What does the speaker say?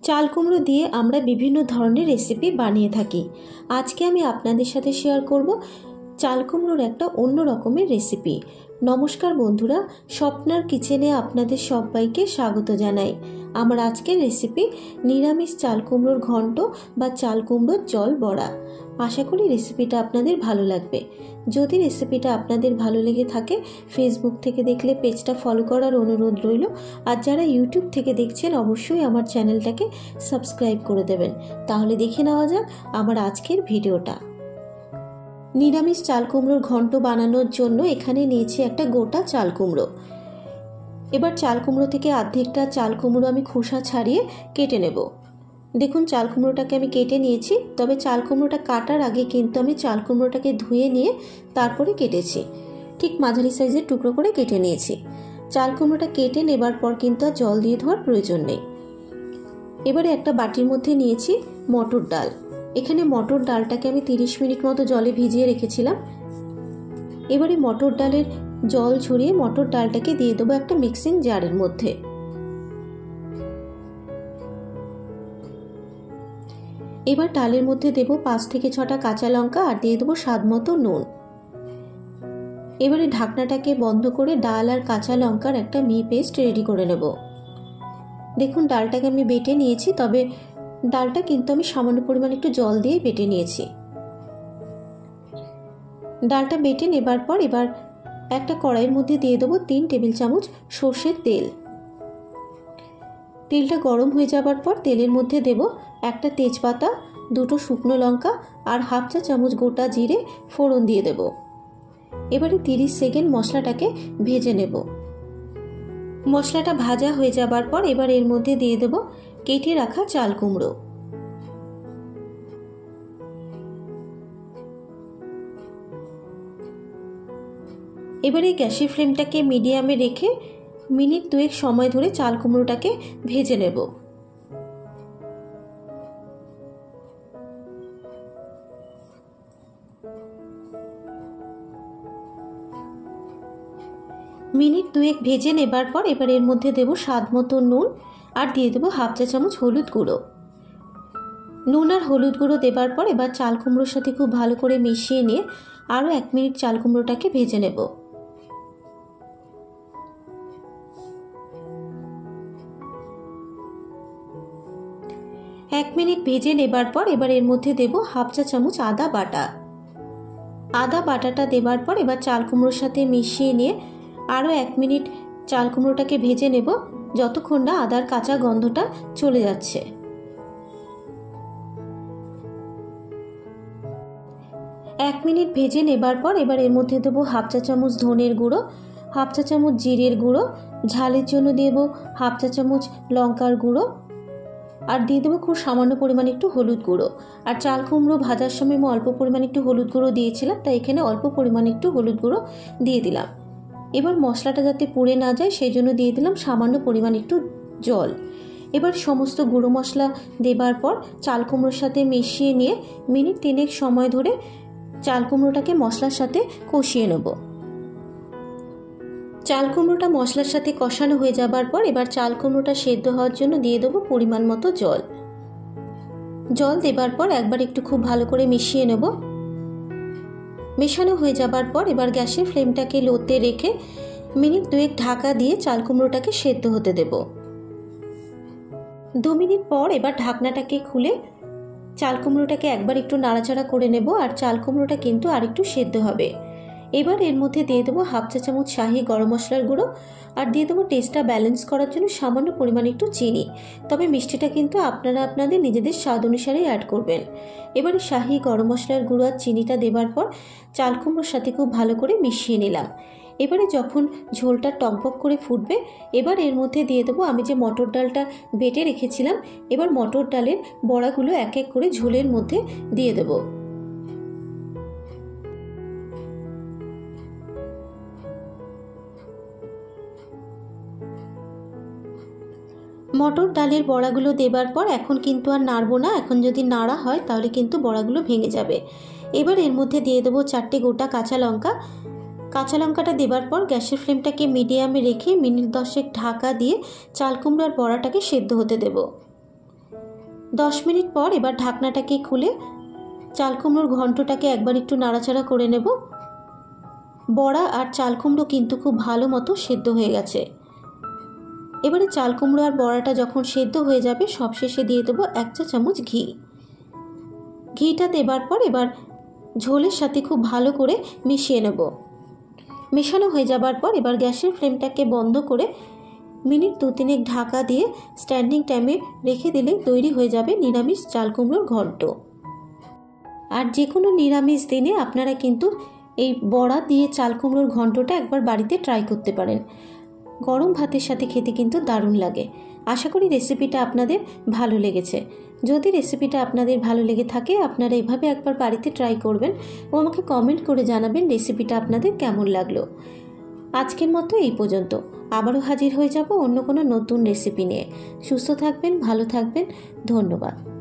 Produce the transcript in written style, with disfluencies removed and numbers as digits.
চাল কুমড়ো দিয়ে আমরা বিভিন্ন ধরনের রেসিপি বানিয়ে থাকি। আজকে আমি আপনাদের সাথে শেয়ার করব চাল কুমড়োর একটা অন্য রকমের রেসিপি। নমস্কার বন্ধুরা, স্বপ্নার কিচেনে আপনাদের সবাইকে স্বাগত জানাই। আমার আজকের রেসিপি নিরামিষ চাল কুমড়োর ঘন্ট বা চাল কুমড়োর জল বড়া। আশা করি রেসিপিটা আপনাদের ভালো লাগবে। যদি রেসিপিটা আপনাদের ভালো লেগে থাকে ফেসবুক থেকে দেখলে পেজটা ফলো করার অনুরোধ রইল, আর যারা ইউটিউব থেকে দেখছেন অবশ্যই আমার চ্যানেলটাকে সাবস্ক্রাইব করে দেবেন। তাহলে দেখে নেওয়া যাক আমার আজকের ভিডিওটা। নিরামিষ চাল কুমড়োর ঘন্ট বানানোর জন্য এখানে নিয়েছি একটা গোটা চাল কুমড়ো। এবার চাল কুমড়ো থেকে অর্ধেকটা চাল কুমড়ো আমি খোসা ছাড়িয়ে কেটে নেব। দেখুন চাল কুমড়োটাকে আমি কেটে নিয়েছি, তবে চাল কুমড়োটা কাটার আগে কিন্তু আমি চাল কুমড়োটাকে ধুয়ে নিয়ে তারপরে কেটেছি। ঠিক মাঝারি সাইজের টুকরো করে কেটে নিয়েছি। চাল কুমড়োটা কেটে নেবার পর কিন্তু আর জল দিয়ে ধোয়ার প্রয়োজন নেই। এবারে একটা বাটির মধ্যে নিয়েছি মটর ডাল। এখানে মটর ডালটাকে আমি 30 মিনিট মতো জলে ভিজিয়ে রেখেছিলাম। এবারে মটর ডালের জল ঝরিয়ে মটর ডালটাকে দিয়ে দেবো একটা মিক্সিং জারের মধ্যে। এবার ডালের মধ্যে দেবো 5 থেকে 6টা কাঁচা লঙ্কা আর দিয়ে দেবো স্বাদ মতো নুন। এবারে ঢাকনাটাকে বন্ধ করে ডাল আর কাঁচা লঙ্কার একটা মিহি পেস্ট রেডি করে নেব। দেখুন ডালটাকে আমি বেটে নিয়েছি, তবে ডালটা কিন্তু আমি সামান্য পরিমাণ একটু জল দিয়ে বেটে নিয়েছি। ডালটা বেটে নেবার পর এবার একটা কড়াইয়ের মধ্যে দিয়ে দেবো 3 টেবিল চামচ সর্ষের তেল। তেলটা গরম হয়ে যাবার পর তেলের মধ্যে দেব একটা তেজপাতা, 2টো শুকনো লঙ্কা আর হাফ চা চামচ গোটা জিরে ফোড়ন দিয়ে দেব। এবারে 30 সেকেন্ড মশলাটাকে ভেজে নেব। মশলাটা ভাজা হয়ে যাবার পর এবার এর মধ্যে দিয়ে দেব কেটে রাখা চাল কুমড়ো। এবারে গ্যাসের ফ্লেমটাকে মিডিয়ামে রেখে মিনিট 2 সময় ধরে চাল কুমড়োটাকে ভেজে নেব। মিনিট 2 ভেজে নেবার পর এবার এর মধ্যে দেব স্বাদ মতো নুন আর দিয়ে দেবো হাফ চা চামচ হলুদ গুঁড়ো। নুন আর হলুদ গুঁড়ো দেবার পর এবার চাল কুমড়োর সাথে খুব ভালো করে মিশিয়ে নিয়ে আরও 1 মিনিট চাল কুমড়োটাকে ভেজে নেব। এক মিনিট ভেজে নেবার পর এবার এর মধ্যে দেব হাফ চা চামচ আদা বাটা। আদা বাটাটা দেবার পর এবার চাল কুমড়োর সাথে মিশিয়ে নিয়ে আরও 1 মিনিট চাল কুমড়োটাকে ভেজে নেব, যতক্ষণ না আদার কাঁচা গন্ধটা চলে যাচ্ছে। এক মিনিট ভেজে নেবার পর এবার এর মধ্যে দেবো হাফ চা চামচ ধনের গুঁড়ো, হাফ চা চামচ জিরের গুঁড়ো, ঝালের জন্য দেবো হাফ চা চামচ লঙ্কার গুঁড়ো আর দিয়ে দেবো খুব সামান্য পরিমাণে একটু হলুদ গুঁড়ো। আর চাল কুমড়ো ভাজার সময় আমি অল্প পরিমাণে একটু হলুদ গুঁড়ো দিয়েছিলাম, তাই এখানে অল্প পরিমাণে একটু হলুদ গুঁড়ো দিয়ে দিলাম। এবার মশলাটা যাতে পুড়ে না যায় সেই জন্য দিয়ে দিলাম সামান্য পরিমাণ একটু জল। এবার সমস্ত গুঁড়ো মশলা দেবার পর চাল কুমড়োর সাথে মিশিয়ে নিয়ে মিনিট 3 সময় ধরে চাল কুমড়োটাকে মশলার সাথে কষিয়ে নেব। চাল কুমড়োটা মশলার সাথে কষানো হয়ে যাবার পর এবার চাল কুমড়োটা সেদ্ধ হওয়ার জন্য দিয়ে দেবো পরিমাণ মতো জল। জল দেবার পর একবার একটু খুব ভালো করে মিশিয়ে নেব। মেশানো হয়ে যাবার পর এবার গ্যাসের ফ্লেমটাকে লোতে রেখে মিনিট 2 ঢাকা দিয়ে চাল কুমড়োটাকে সেদ্ধ হতে দেব। 2 মিনিট পর এবার ঢাকনাটাকে খুলে চাল কুমড়োটাকে একবার একটু নাড়াচাড়া করে নেব, আর চাল কুমড়োটা কিন্তু আর একটু সেদ্ধ হবে। এবার এর মধ্যে দিয়ে দেবো হাফ চা চামচ শাহি গরম মশলার গুঁড়ো আর দিয়ে দেবো টেস্টটা ব্যালেন্স করার জন্য সামান্য পরিমাণে একটু চিনি, তবে মিষ্টিটা কিন্তু আপনারা আপনাদের নিজেদের স্বাদ অনুসারে অ্যাড করবেন। এবারে শাহি গরম মশলার গুঁড়ো আর চিনিটা দেবার পর চাল কুমড়োর সাথে খুব ভালো করে মিশিয়ে নিলাম। এবারে যখন ঝোলটা টকবক করে ফুটবে এবার এর মধ্যে দিয়ে দেবো আমি যে মটর ডালটা বেটে রেখেছিলাম। এবার মটর ডালের বড়াগুলো এক এক করে ঝোলের মধ্যে দিয়ে দেবো। মটর ডালের বড়াগুলো দেবার পর এখন কিন্তু আর নাড়বো না, এখন যদি নাড়া হয় তাহলে কিন্তু বড়াগুলো ভেঙে যাবে। এবার এর মধ্যে দিয়ে দেবো 4টে গোটা কাঁচা লঙ্কা। কাঁচা লঙ্কাটা দেবার পর গ্যাসের ফ্লেমটাকে মিডিয়ামে রেখে মিনিট 10 ঢাকা দিয়ে চাল কুমড়ো আর বড়াটাকে সেদ্ধ হতে দেব। 10 মিনিট পর এবার ঢাকনাটাকে খুলে চাল কুমড়োর ঘন্টটাকে একবার একটু নাড়াচাড়া করে নেব। বড়া আর চাল কুমড়ো কিন্তু খুব ভালো মতো সেদ্ধ হয়ে গেছে। এবারে চাল কুমড়ো আর বড়াটা যখন সেদ্ধ হয়ে যাবে সবশেষে দিয়ে দেবো 1 চা চামচ ঘি। ঘিটা দেবার পর এবার ঝোলের সাথে খুব ভালো করে মিশিয়ে নেব। মেশানো হয়ে যাবার পর এবার গ্যাসের ফ্লেমটাকে বন্ধ করে মিনিট 2-3 ঢাকা দিয়ে স্ট্যান্ডিং টাইমে রেখে দিলে তৈরি হয়ে যাবে নিরামিষ চাল কুমড়োর ঘন্ট। আর যে কোনো নিরামিষ দিনে আপনারা কিন্তু এই বড়া দিয়ে চাল কুমড়োর ঘন্টটা একবার বাড়িতে ট্রাই করতে পারেন। গরম ভাতের সাথে খেতে কিন্তু দারুণ লাগে। আশা করি রেসিপিটা আপনাদের ভালো লেগেছে। যদি রেসিপিটা আপনাদের ভালো লেগে থাকে আপনারা এভাবে একবার বাড়িতে ট্রাই করবেন ও আমাকে কমেন্ট করে জানাবেন রেসিপিটা আপনাদের কেমন লাগলো। আজকের মতো এই পর্যন্ত। আবারও হাজির হয়ে যাব অন্য কোনো নতুন রেসিপি নিয়ে। সুস্থ থাকবেন, ভালো থাকবেন। ধন্যবাদ।